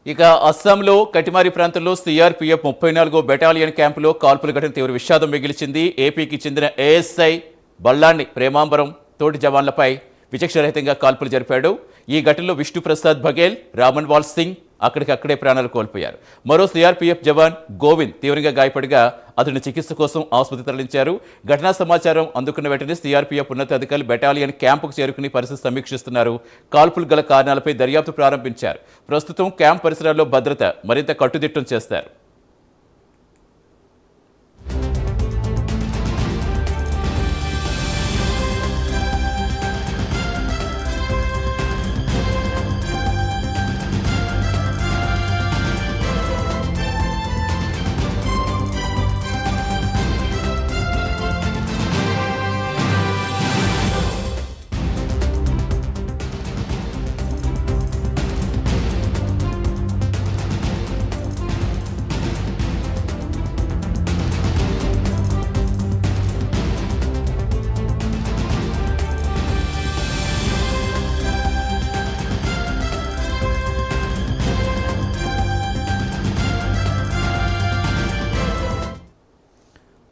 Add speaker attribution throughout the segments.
Speaker 1: ఇక అస్సాంలో కటిమారి ప్రాంతంలో సిఆర్పీఎఫ్ 34వ బెటాలియన్ క్యాంపులో కాల్పుల ఘటన తీవ్ర విషాదం మిగిల్చింది. ఏపీకి చెందిన ఏఎస్ఐ బళ్ళాన్ని ప్రేమాంబరం తోటి జవాన్లపై విచక్షరహితంగా కాల్పులు జరిపాడు. ఈ ఘటనలో విష్ణుప్రసాద్ బఘేల్, రామన్వాల్ సింగ్ అక్కడికక్కడే ప్రాణాలు కోల్పోయారు. మరో సిఆర్పీఎఫ్ జవాన్ గోవింద్ తీవ్రంగా గాయపడిగా అతడిని చికిత్స కోసం ఆసుపత్రి తరలించారు. ఘటనా సమాచారం అందుకున్న వెంటనే సిఆర్పీఎఫ్ ఉన్నతాధికారులు బెటాలియన్ క్యాంపుకు చేరుకుని పరిస్థితి సమీక్షిస్తున్నారు. కాల్పులు గల కారణాలపై దర్యాప్తు ప్రారంభించారు. ప్రస్తుతం క్యాంప్ పరిసరాల్లో భద్రత మరింత కట్టుదిట్టం చేస్తారు.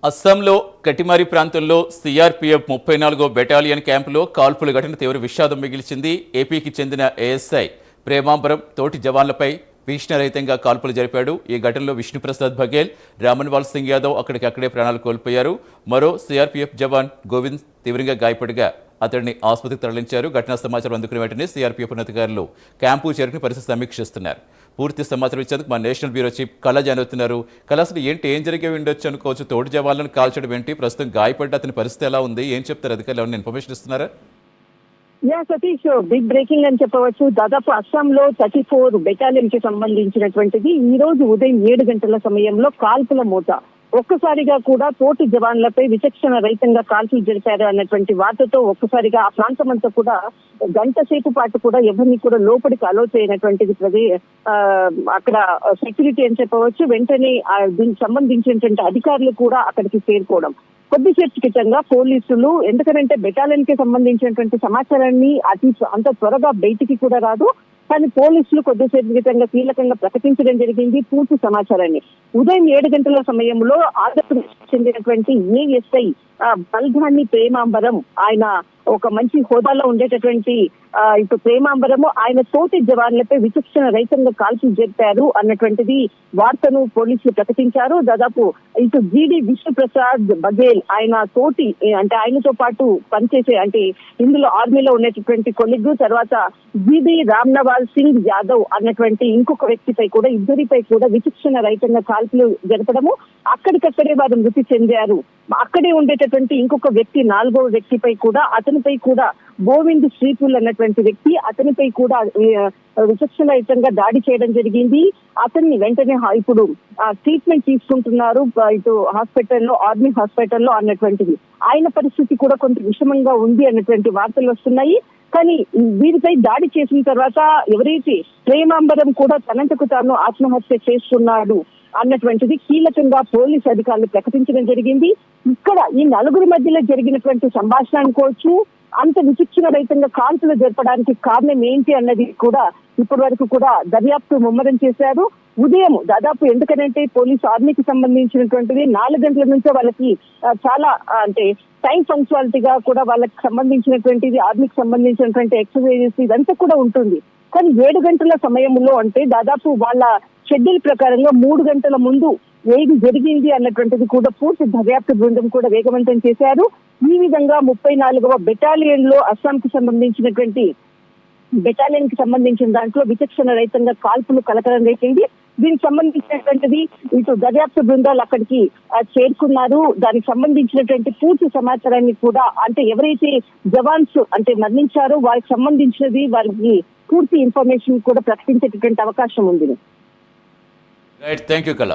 Speaker 1: అస్సాంలో కటిమారి ప్రాంతంలో సిఆర్పీఎఫ్ 34వ బెటాలియన్ క్యాంపులో కాల్పుల ఘటన తీవ్ర విషాదం మిగిల్చింది. ఏపీకి చెందిన ఏఎస్ఐ ప్రేమాంబరం తోటి జవాన్లపై భీషణరహితంగా కాల్పులు జరిపాడు. ఈ ఘటనలో విష్ణుప్రసాద్ బఘేల్, రామన్వాల్ సింగ్ యాదవ్ అక్కడికక్కడే ప్రాణాలు కోల్పోయారు. మరో సిఆర్పీఎఫ్ జవాన్ గోవింద్ తీవ్రంగా గాయపడిగా అతడిని ఆసుపత్రికి తరలించారు. ఘటనా సమాచారం అందుకున్న వెంటనే సిఆర్పీఎఫ్ ఉన్నతాధికారులు క్యాంపు చేరుకుని పరిస్థితి సమీక్షిస్తున్నారు. పూర్తి సమాచారం ఇచ్చేందుకు మా నేషనల్ బ్యూరో చీఫ్ కళ జానవుతున్నారు. కళ, అసలు ఏం జరిగే ఉండొచ్చు అనుకోవచ్చు? తోటి జవాన్లను కాల్చడం ఏంటి? ప్రస్తుతం గాయపడ్డ అతని పరిస్థితి ఎలా ఉంది? ఏం చెప్తారు అధికారులు? ఏమైనా ఇన్ఫర్మేషన్ ఇస్తున్నారా?
Speaker 2: సతీష్, బిగ్ బ్రేకింగ్ అని చెప్పవచ్చు. దాదాపు అస్సాంలో 34 బెటాలియన్ కి సంబంధించినటువంటిది ఈ రోజు ఉదయం 7 గంటల సమయంలో కాల్పుల మూట. ఒక్కసారిగా కూడా తోటి జవాన్లపై విచక్షణ రహితంగా కాల్పులు జరిపారు అన్నటువంటి వార్తతో ఒక్కసారిగా ఆ ప్రాంతం అంతా కూడా గంట సేపు పాటు కూడా ఎవరిని కూడా లోపలికి అలో చేయనటువంటిది అక్కడ సెక్యూరిటీ అని చెప్పవచ్చు. వెంటనే దీనికి సంబంధించినటువంటి అధికారులు కూడా అక్కడికి చేరుకోవడం. కొద్దిసేపు క్రితంగా పోలీసులు, ఎందుకంటే బెటాలియన్ కి సంబంధించినటువంటి సమాచారాన్ని అంత త్వరగా బయటికి కూడా రాదు, కానీ పోలీసులు కొద్దిసేపు క్రితంగా కీలకంగా ప్రకటించడం జరిగింది పూర్తి సమాచారాన్ని. ఉదయం 7 గంటల సమయంలో ఆంధ్రప్రదేశ్ చెందినటువంటి ఏఎస్ఐ బల్ధాన్ని ప్రేమాంబరం, ఆయన ఒక మంచి హోదాలో ఉండేటటువంటి ఇటు ప్రేమాంబరము ఆయన తోటి జవాన్లపై విచక్షణ రహితంగా కాల్పులు జరిపారు అన్నటువంటిది వార్తను పోలీసులు ప్రకటించారు. దాదాపు ఇటు జీడి విష్ణుప్రసాద్ బఘేల్, ఆయన తోటి అంటే ఆయనతో పాటు పనిచేసే అంటే ఇందులో ఆర్మీలో ఉన్నటువంటి కొలిగ్గు, తర్వాత జీడి రామ్నవాల్ సింగ్ యాదవ్ అన్నటువంటి ఇంకొక వ్యక్తిపై కూడా, ఇద్దరిపై కూడా విచక్షణ రహితంగా కాల్పులు జరపడము, అక్కడికక్కడే వారు మృతి చెందారు. అక్కడే ఉండేటటువంటి ఇంకొక వ్యక్తి, 4వ వ్యక్తిపై కూడా, అతనిపై కూడా గోవింద్ శ్రీపుల్ అన్నటువంటి వ్యక్తి, అతనిపై కూడా విచక్షణరహితంగా దాడి చేయడం జరిగింది. అతన్ని వెంటనే ఇప్పుడు ట్రీట్మెంట్ తీసుకుంటున్నారు ఇటు హాస్పిటల్లో, ఆర్మీ హాస్పిటల్లో అన్నటువంటిది. ఆయన పరిస్థితి కూడా కొంత విషమంగా ఉంది అన్నటువంటి వార్తలు వస్తున్నాయి. కానీ వీరిపై దాడి చేసిన తర్వాత ఎవరైతే ప్రేమాంబరం కూడా తనంతకు తాను ఆత్మహత్య చేసుకున్నాడు అన్నటువంటిది కీలకంగా పోలీసు అధికారులు ప్రకటించడం జరిగింది. ఇక్కడ ఈ నలుగురి మధ్యలో జరిగినటువంటి సంభాషణ అనుకోవచ్చు, అంత విచక్షణ రహితంగా కాల్పులు జరపడానికి కారణం ఏంటి అన్నది కూడా ఇప్పటి వరకు కూడా దర్యాప్తు ముమ్మరం చేశారు. ఉదయం దాదాపు, ఎందుకంటే పోలీసు ఆర్మీకి సంబంధించినటువంటిది 4 గంటల నుంచే వాళ్ళకి చాలా అంటే టైం పంక్చువాలిటీగా కూడా వాళ్ళకి సంబంధించినటువంటిది, ఆర్మీకి సంబంధించినటువంటి ఎక్సర్సైజెస్ ఇదంతా కూడా ఉంటుంది. కానీ 7 గంటల సమయంలో అంటే దాదాపు వాళ్ళ షెడ్యూల్ ప్రకారంగా 3 గంటల ముందు ఏది జరిగింది అన్నటువంటిది కూడా పూర్తి దర్యాప్తు బృందం కూడా వేగవంతం చేశారు. ఈ విధంగా 34వ బెటాలియన్ లో అస్సాంకి సంబంధించినటువంటి బెటాలియన్ కి సంబంధించిన దాంట్లో విచక్షణ రహితంగా కాల్పులు కలకలం రేపింది. దీనికి సంబంధించినటువంటిది ఇటు దర్యాప్తు బృందాలు అక్కడికి చేరుకున్నారు. దానికి సంబంధించినటువంటి పూర్తి సమాచారాన్ని కూడా, అంటే ఎవరైతే జవాన్స్ అంటే మరణించారో వారికి సంబంధించినది, వారికి పూర్తి ఇన్ఫర్మేషన్ కూడా ప్రకటించేటటువంటి అవకాశం ఉంది.
Speaker 1: రైట్, థ్యాంక్ యూ కళ.